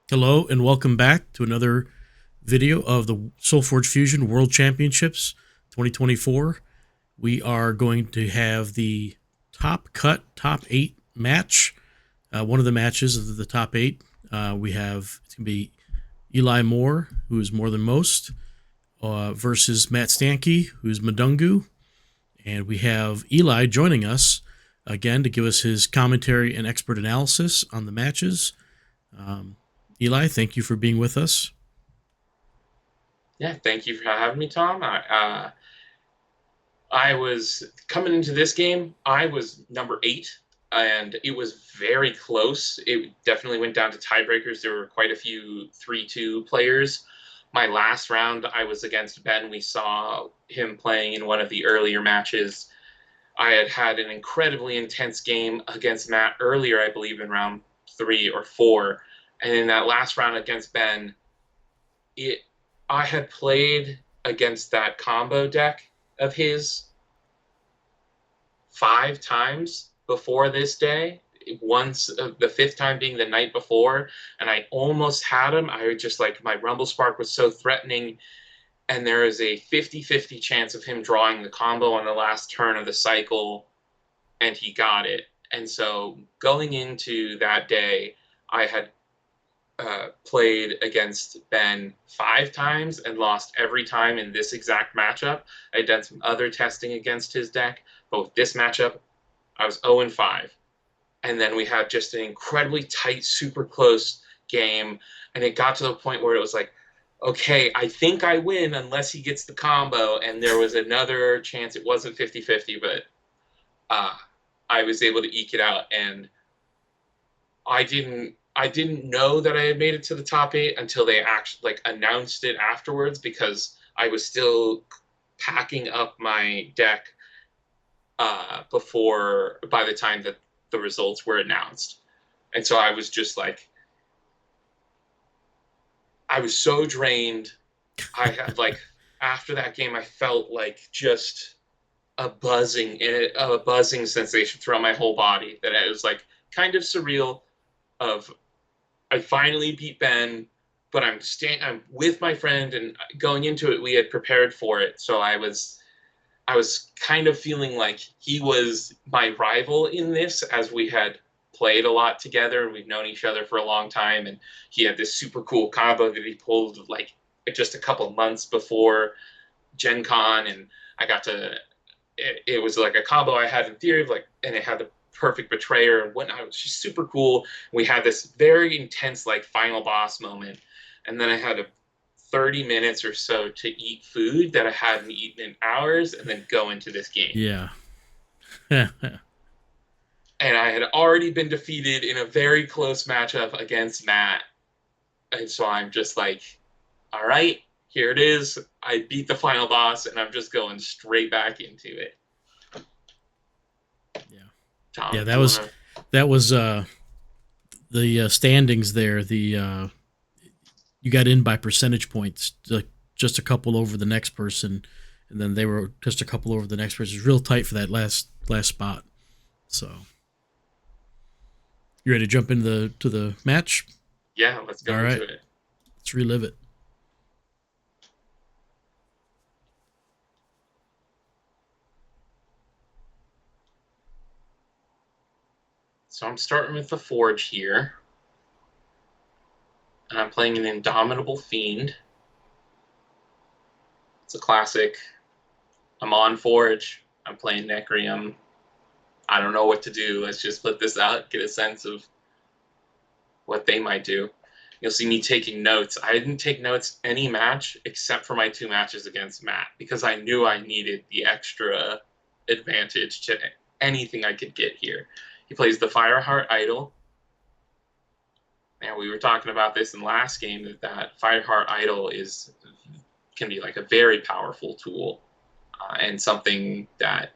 Hello and welcome back to another video of the SolForge Fusion World Championships 2024. We are going to have the top 8 match. One of the matches of the top 8. It's going to be Eli Moore, who is more than most, versus Matt Stanke, who's Madungu. And we have Eli joining us again to give us his commentary and expert analysis on the matches. Eli, thank you for being with us. Yeah, thank you for having me, Tom. I was coming into this game. I was number 8, and it was very close. It definitely went down to tiebreakers. There were quite a few 3-2 players. My last round, I was against Ben. We saw him playing in one of the earlier matches. I had had an incredibly intense game against Matt earlier, I believe, in round 3 or 4. And in that last round against Ben, it I had played against that combo deck of his 5 times before this day. Once, the 5th time being the night before, and I almost had him. I just like my Rumble Spark was so threatening, and there is a 50-50 chance of him drawing the combo on the last turn of the cycle, and he got it. And so going into that day, I had played against Ben 5 times and lost every time in this exact matchup. I had done some other testing against his deck, but with this matchup, I was 0-5. And then we had just an incredibly tight, super close game, and it got to the point where it was like, okay, I think I win unless he gets the combo, and there was another chance. It wasn't 50-50, but uh, I was able to eke it out, and I didn't know that I had made it to the top 8 until they actually like announced it afterwards, because I was still packing up my deck before by the time that the results were announced. And so I was just like, I was so drained. I had like after that game I felt like just a buzzing sensation throughout my whole body, that it was like kind of surreal. Of I finally beat Ben, but I'm with my friend, and going into it we had prepared for it. So I was kind of feeling like he was my rival in this, as we had played a lot together and we've known each other for a long time, and he had this super cool combo that he pulled like just a couple months before GenCon, and I got to it was like a combo I had in theory of like, and it had the perfect betrayer and whatnot. It was just super cool. We had this very intense like final boss moment, and then I had a 30 minutes or so to eat food that I hadn't eaten in hours, and then go into this game. Yeah. Yeah. And I had already been defeated in a very close matchup against Matt. And so I'm just like, all right, here it is. I beat the final boss, and I'm just going straight back into it. Yeah, Tom, do that you want was to? that was the standings there. The you got in by percentage points, like just a couple over the next person, and then they were just a couple over the next person. It was real tight for that last spot. So you ready to jump into the match? Yeah, let's All go into right, it. let's relive it. So I'm starting with the Forge here, and I'm playing an Indomitable Fiend. It's a classic. I'm on Forge. I'm playing Necrium. I don't know what to do. Let's just put this out, get a sense of what they might do. You'll see me taking notes. I didn't take notes any match except for my 2 matches against Matt, because I knew I needed the extra advantage to anything I could get here. He plays the Fireheart Idol. And we were talking about this in the last game, that Fireheart Idol can be like a very powerful tool, and something that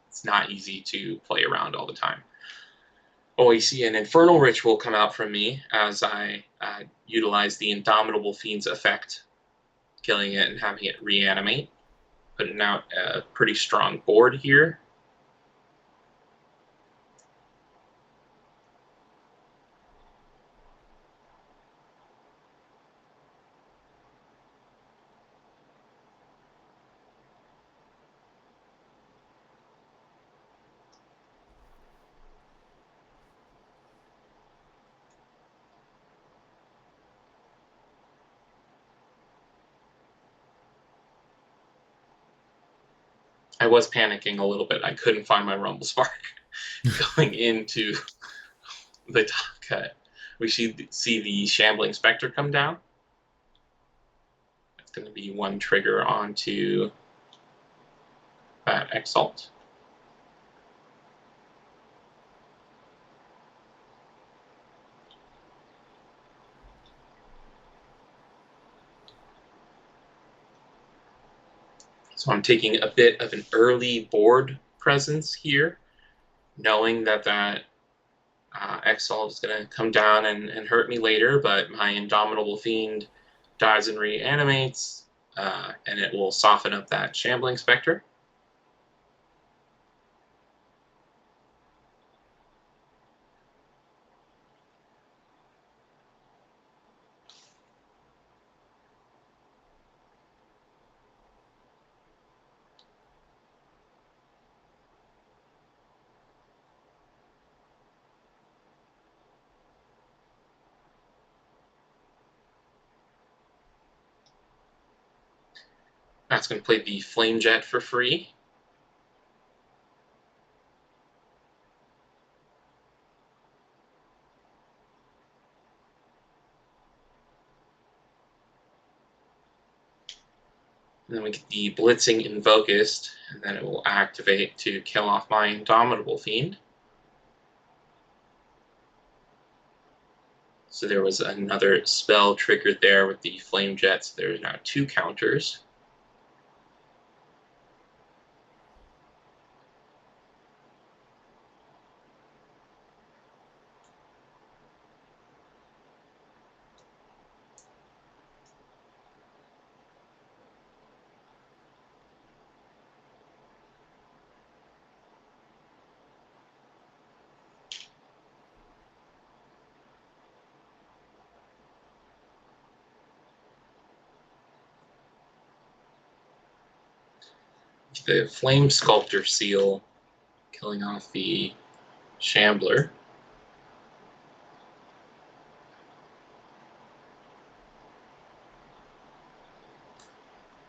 it's not easy to play around all the time. Oh, you see an Infernal Ritual come out from me as I utilize the Indomitable Fiend's effect, killing it and having it reanimate, putting out a pretty strong board here. I was panicking a little bit. I couldn't find my rumble spark going into the top cut. We should see the Shambling Spectre come down. That's going to be one trigger onto that Exalt. So I'm taking a bit of an early board presence here, knowing that Exalt is going to come down and hurt me later, but my Indomitable Fiend dies and reanimates, and it will soften up that Shambling Spectre. That's going to play the Flame Jet for free. And then we get the Blitzing Invocust, and then it will activate to kill off my Indomitable Fiend. So there was another spell triggered there with the Flame Jet, so there's now 2 counters. The Flame Sculptor Seal, killing off the Shambler.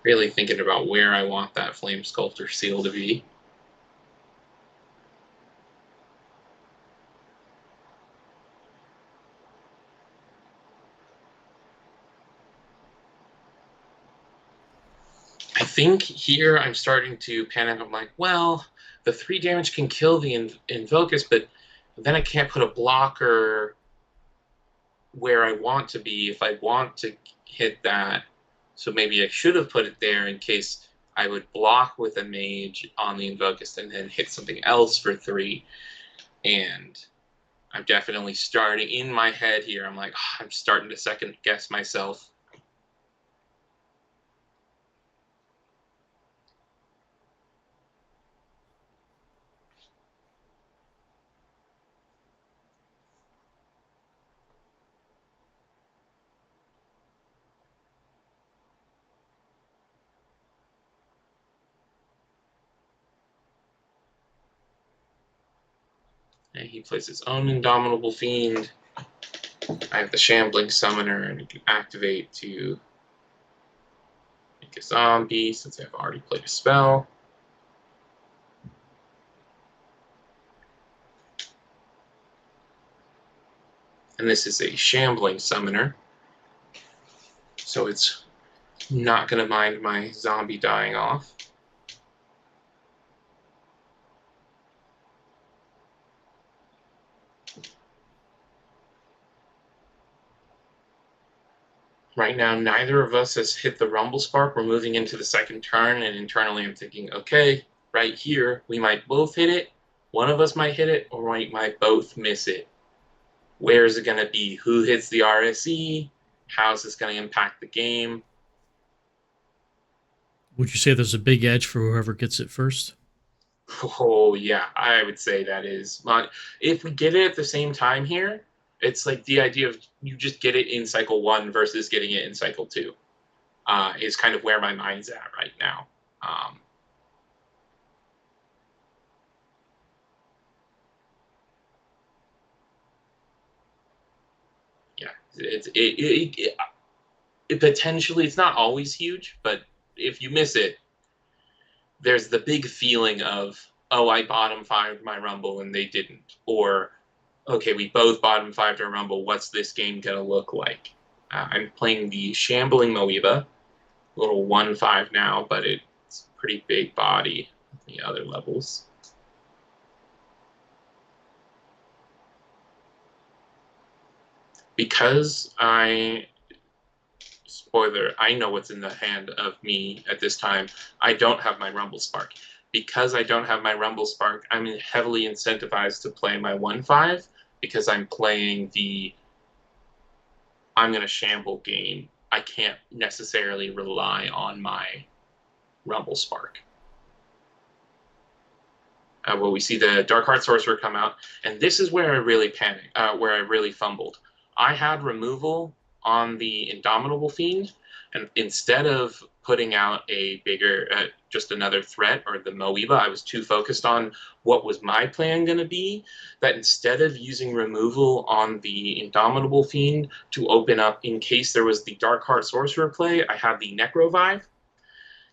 Really thinking about where I want that Flame Sculptor Seal to be. I think here I'm starting to panic. I'm like, well, the 3 damage can kill the Invocus, but then I can't put a blocker where I want to be if I want to hit that. So maybe I should have put it there in case I would block with a mage on the Invocus and then hit something else for 3. And I'm definitely starting in my head here. I'm like, oh, I'm starting to second guess myself. And he plays his own Indomitable Fiend. I have the Shambling Summoner, and he can activate to make a zombie since I've already played a spell. And this is a Shambling Summoner, so it's not going to mind my zombie dying off. Right now, neither of us has hit the Rumble Spark. We're moving into the second turn, and internally I'm thinking, okay, right here, we might both hit it. One of us might hit it, or we might both miss it. Where is it going to be? Who hits the RSE? How is this going to impact the game? Would you say there's a big edge for whoever gets it first? Oh, yeah, I would say that is. If we get it at the same time here, it's like the idea of you just get it in cycle 1 versus getting it in cycle 2 is kind of where my mind's at right now. Yeah, it potentially, it's not always huge, but if you miss it, there's the big feeling of, oh, I bottom fived my Rumble and they didn't, or okay, we both bottom fived our Rumble. What's this game gonna look like? I'm playing the Shambling Moeba, little 1/5 now, but it's a pretty big body. The other levels. Because spoiler, I know what's in the hand of me at this time. I don't have my Rumble Spark. Because I don't have my Rumble Spark, I'm heavily incentivized to play my 1/5 because I'm playing I'm going to shamble game. I can't necessarily rely on my Rumble Spark. Well, we see the Dark Heart Sorcerer come out, and this is where I really panicked, where I really fumbled. I had removal on the Indomitable Fiend, and instead of putting out a bigger, just another threat, or the Moeba, I was too focused on what was my plan going to be, that instead of using removal on the Indomitable Fiend to open up in case there was the Dark Heart Sorcerer play, I had the Necrovive.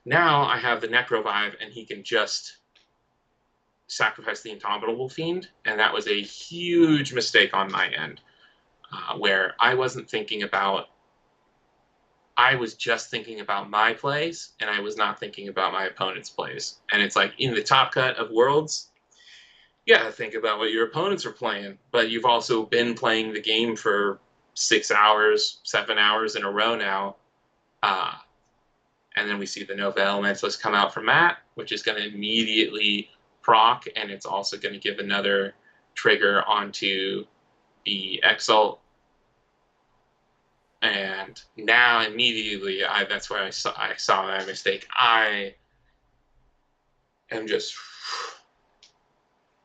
Now I have the Necrovive, and he can just sacrifice the Indomitable Fiend, and that was a huge mistake on my end, where I wasn't thinking about. I was just thinking about my plays, and I was not thinking about my opponent's plays. And it's like in the top cut of Worlds, yeah, think about what your opponents are playing, but you've also been playing the game for 6 hours, 7 hours in a row now. And then we see the Nova Elementalist come out from Matt, which is going to immediately proc, and it's also going to give another trigger onto the Exalt. And now immediately, that's where I saw that mistake. I am just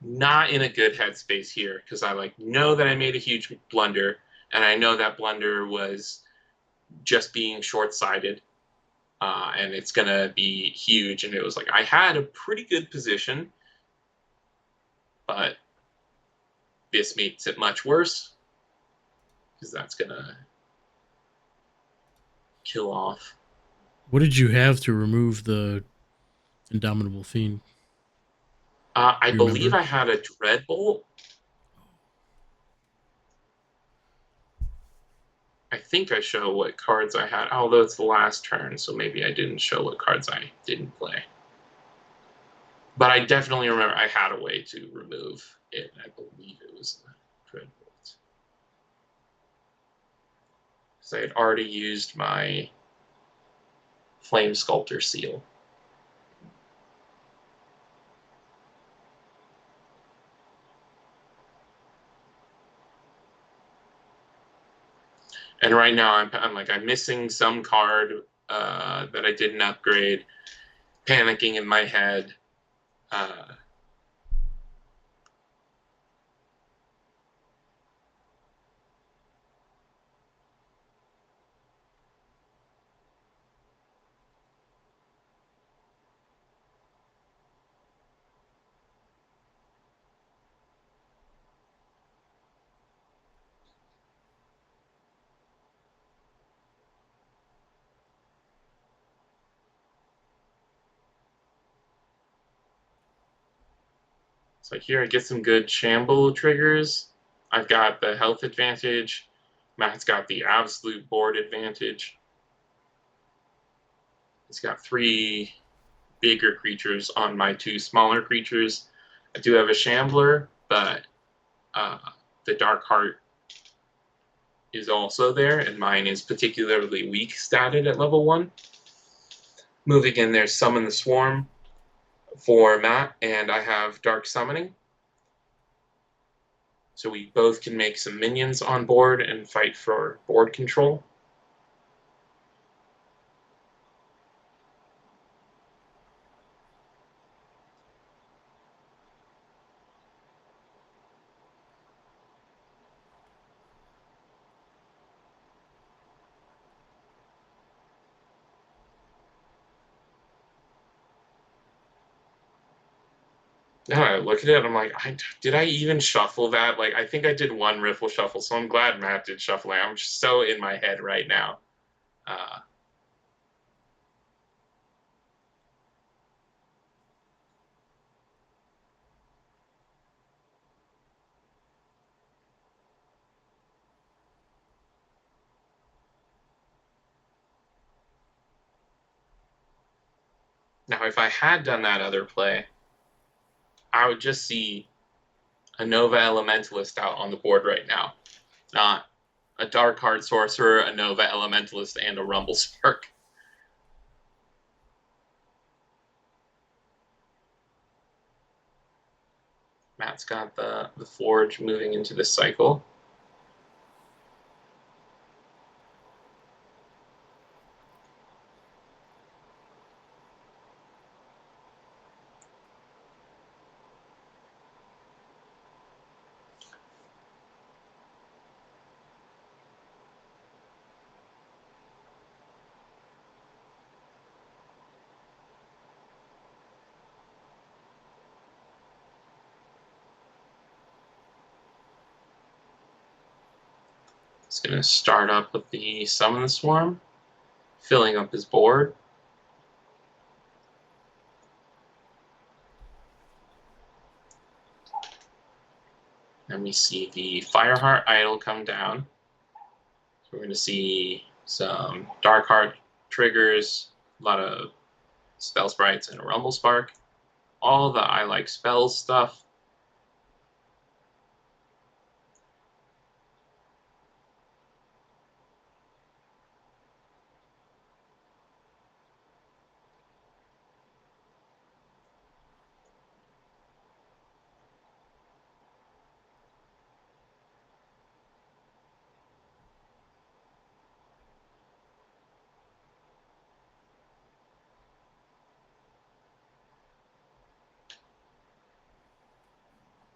not in a good headspace here because I know that I made a huge blunder, and I know that blunder was just being short-sighted. And it's going to be huge. And it was like, I had a pretty good position, but this makes it much worse because that's going to kill off. What did you have to remove the Indomitable Fiend? I Do you believe remember? I had a Dreadbolt. I think I show what cards I had, although it's the last turn, so maybe I didn't show what cards I didn't play. But I definitely remember I had a way to remove it. I believe it was a Dreadbolt. Because I had already used my Flame Sculptor seal. And right now I'm missing some card that I didn't upgrade, panicking in my head. So here I get some good Shamble triggers. I've got the health advantage. Matt's got the absolute board advantage. He's got 3 bigger creatures on my 2 smaller creatures. I do have a Shambler, but the Dark Heart is also there, and mine is particularly weak statted at level 1. Moving in, there's Summon the Swarm for Matt, and I have Dark Summoning. So we both can make some minions on board and fight for board control. Now I look at it, I'm like, did I even shuffle that? I think I did 1 riffle shuffle, so I'm glad Matt did shuffling. I'm just so in my head right now. Now, if I had done that other play, I would just see a Nova Elementalist out on the board right now, not a Dark Heart Sorcerer, a Nova Elementalist, and a Rumble Spark. Matt's got the Forge moving into this cycle. He's going to start up with the Summon the Swarm, filling up his board. And we see the Fireheart Idol come down. So we're going to see some Darkheart triggers, a lot of Spell Sprites, and a Rumble Spark. All the I like spells stuff.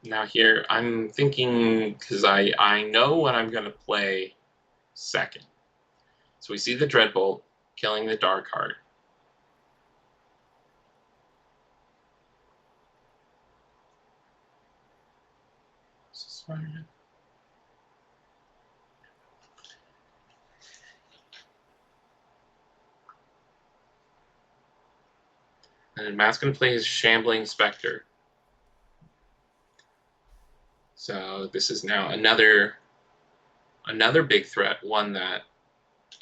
Now here, I'm thinking, because I know what I'm going to play second. So we see the Dreadbolt killing the Darkheart. And Matt's going to play his Shambling Spectre. So this is now another big threat, one that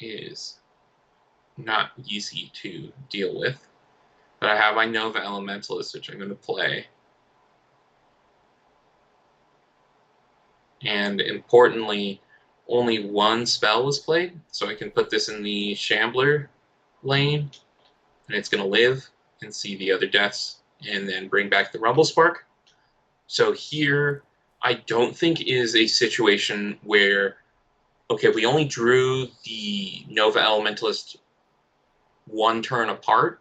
is not easy to deal with. But I have my Nova Elementalist, which I'm going to play. And importantly, only one spell was played, so I can put this in the Shambler lane, and it's going to live and see the other deaths, and then bring back the Rumble Spark. So here, I don't think is a situation where, okay, we only drew the Nova Elementalist one turn apart,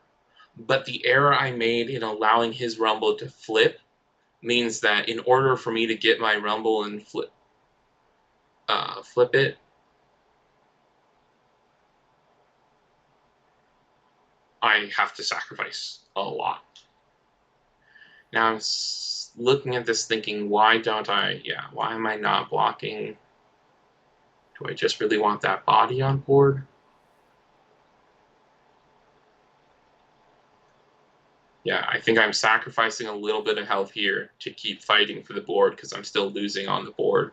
but the error I made in allowing his Rumble to flip means that in order for me to get my Rumble and flip it, I have to sacrifice a lot. Now I'm looking at this thinking, why am I not blocking? Do I just really want that body on board? Yeah, I think I'm sacrificing a little bit of health here to keep fighting for the board because I'm still losing on the board.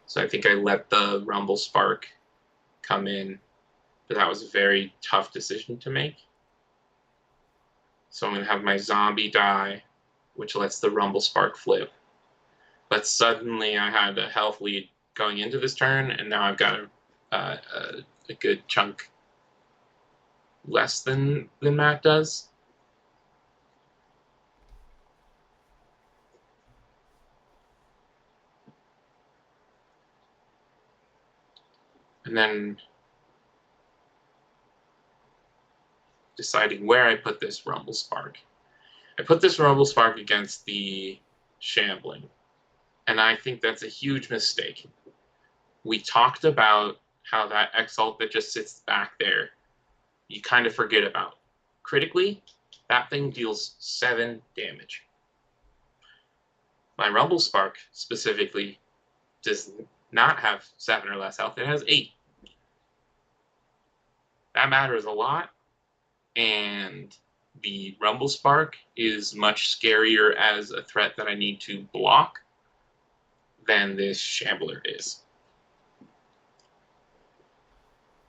So I think I let the Rumble Spark come in, but that was a very tough decision to make. So I'm going to have my zombie die, which lets the Rumble Spark flip. But suddenly I had a health lead going into this turn, and now I've got a good chunk less than Matt does. And then deciding where I put this Rumble Spark. I put this Rumble Spark against the Shambling, and I think that's a huge mistake. We talked about how that Exalt that just sits back there, you kind of forget about. Critically, that thing deals 7 damage. My Rumble Spark, specifically, does not have 7 or less health. It has 8. That matters a lot, and the Rumble Spark is much scarier as a threat that I need to block than this Shambler is.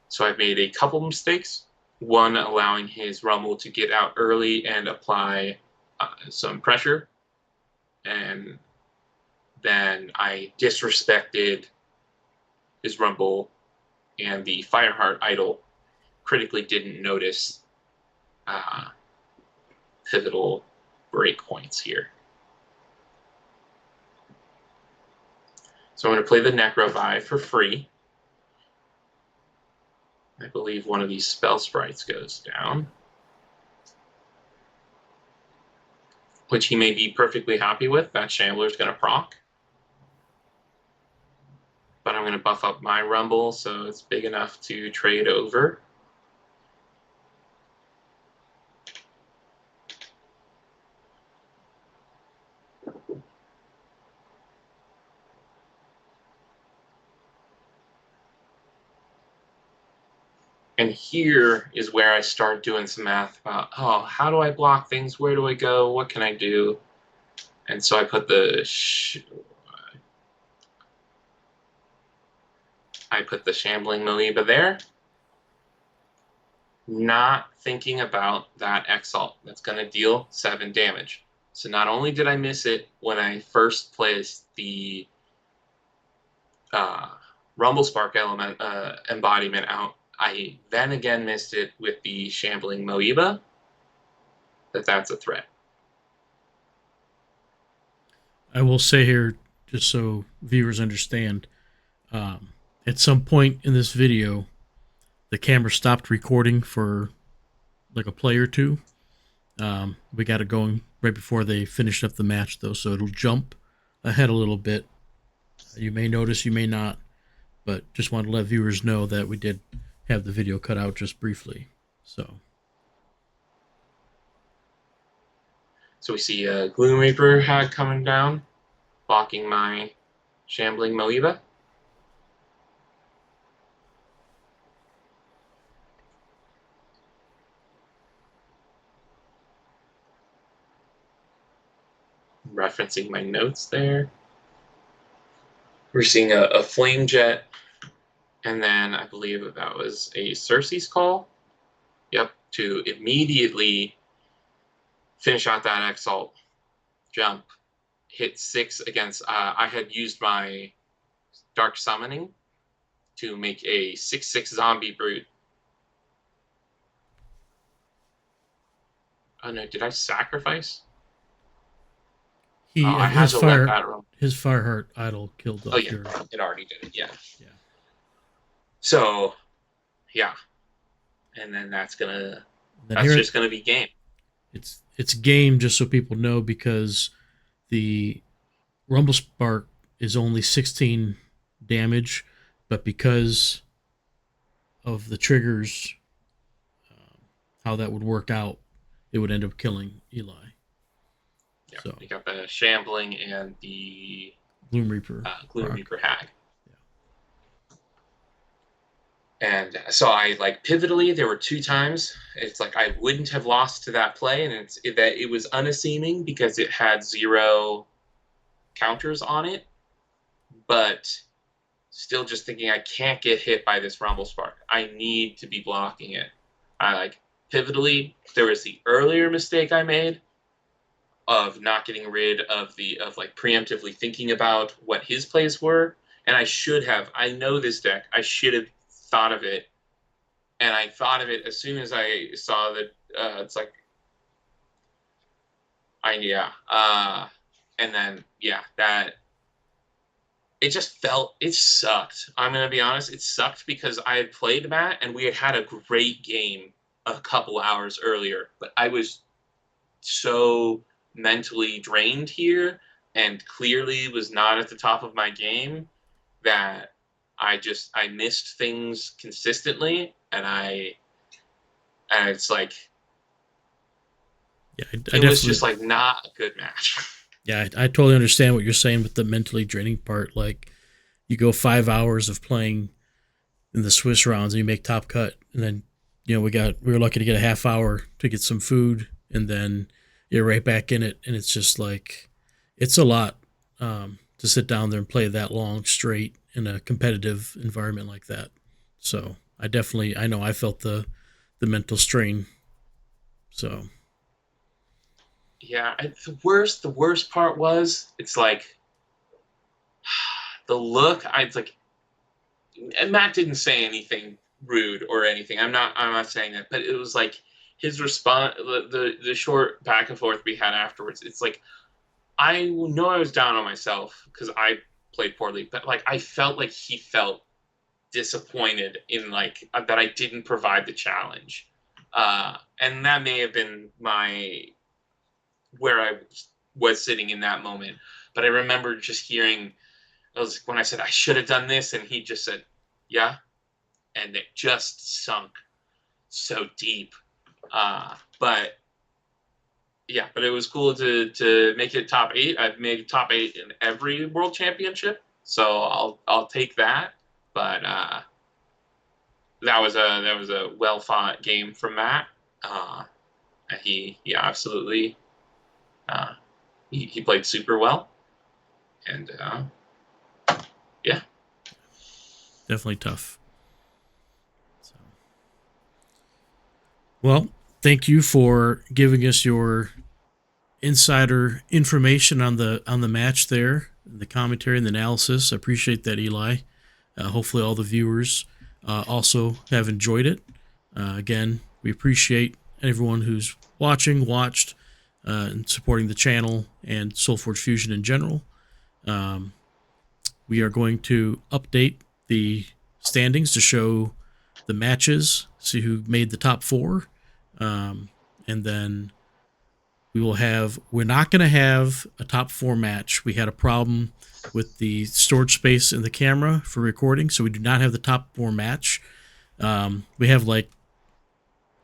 So I've made a couple mistakes. one allowing his Rumble to get out early and apply some pressure, and then I disrespected his Rumble, and the Fireheart idol critically didn't notice pivotal breakpoints here. So I'm going to play the Necrovi for free. I believe one of these spell sprites goes down, which he may be perfectly happy with. That Shambler's going to proc. But I'm going to buff up my Rumble so it's big enough to trade over. And here is where I start doing some math about, oh, how do I block things? Where do I go? What can I do? And so I put the Shambling Moeba there, not thinking about that Exalt. That's going to deal 7 damage. So not only did I miss it when I first placed the Rumble Spark element embodiment out, I then again missed it with the Shambling Moeba. That's a threat. I will say here, just so viewers understand, at some point in this video, the camera stopped recording for like a play or two. We got it going right before they finished up the match, though, so it'll jump ahead a little bit. You may notice, you may not, but just want to let viewers know that we did have the video cut out just briefly. So we see a Gloom Reaper hag coming down, blocking my Shambling Moeba. Referencing my notes there. We're seeing a Flame Jet, and then I believe that was a Cersei's Call. Yep, to immediately finish out that Exalt, jump, hit 6 against. I had used my Dark Summoning to make a 6/6 Zombie Brute. Oh no, did I sacrifice? I had to let that roll. His Fireheart idol killed off your. It already did it. Yeah. Yeah. So, yeah, and then that's just gonna be game. It's game, just so people know, because the Rumble Spark is only 16 damage, but because of the triggers, how that would work out, it would end up killing Eli. Yeah, so you got the Shambling and the Gloom Reaper. Reaper hag. And so I pivotally, there were 2 times. It's like I wouldn't have lost to that play, and it was unassuming because it had 0 counters on it, but still just thinking I can't get hit by this Rumble Spark. I need to be blocking it. I pivotally, there was the earlier mistake I made of not getting rid of preemptively thinking about what his plays were, and I know this deck, I should have thought of it, and I thought of it as soon as I saw that it's like and then that it sucked. I'm gonna be honest, it sucked because I had played Matt and we had a great game a couple hours earlier, but I was so mentally drained here and clearly was not at the top of my game that I missed things consistently, and it's like, it was just not a good match. Yeah, I totally understand what you're saying with the mentally draining part. Like, you go 5 hours of playing in the Swiss rounds and you make top cut, and then we were lucky to get a half hour to get some food, and then you're right back in it, and it's just like, it's a lot to sit down there and play that long straight in a competitive environment like that. So I know I felt the the mental strain. So Yeah, the worst part was it's like the look. It's like, and Matt didn't say anything rude or anything. I'm not saying that, but it was like his response, the short back and forth we had afterwards. It's like I know I was down on myself because I played poorly, but like I felt like he felt disappointed in like that I didn't provide the challenge, and that may have been my where I was sitting in that moment. But I remember just hearing, I was when I said I should have done this, and he just said, "Yeah," and it just sunk so deep. But yeah, but it was cool to make it top 8. I've made top 8 in every world championship, so I'll take that. But that was a well fought game from Matt. He absolutely he played super well, and yeah. definitely tough. So, well, thank you for giving us your insider information on the match there, the commentary and the analysis. I appreciate that, Eli. Hopefully, all the viewers also have enjoyed it. Again, we appreciate everyone who's watched, and supporting the channel and SolForge Fusion in general. We are going to update the standings to show the matches, see who made the top 4, and then we're not going to have a top 4 match. We had a problem with the storage space in the camera for recording, so we do not have the top 4 match. We have like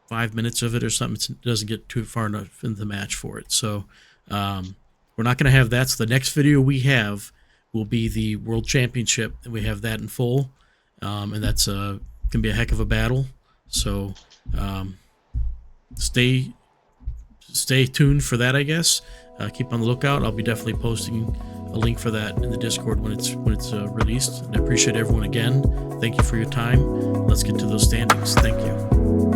5 minutes of it or something. It doesn't get too far enough into the match for it. So we're not going to have that. So the next video we have will be the World Championship, and we have that in full. And that's going to be a heck of a battle. So stay tuned for that, I guess. Keep on the lookout. I'll be definitely posting a link for that in the Discord when it's released. And I appreciate everyone again. Thank you for your time. Let's get to those standings. Thank you.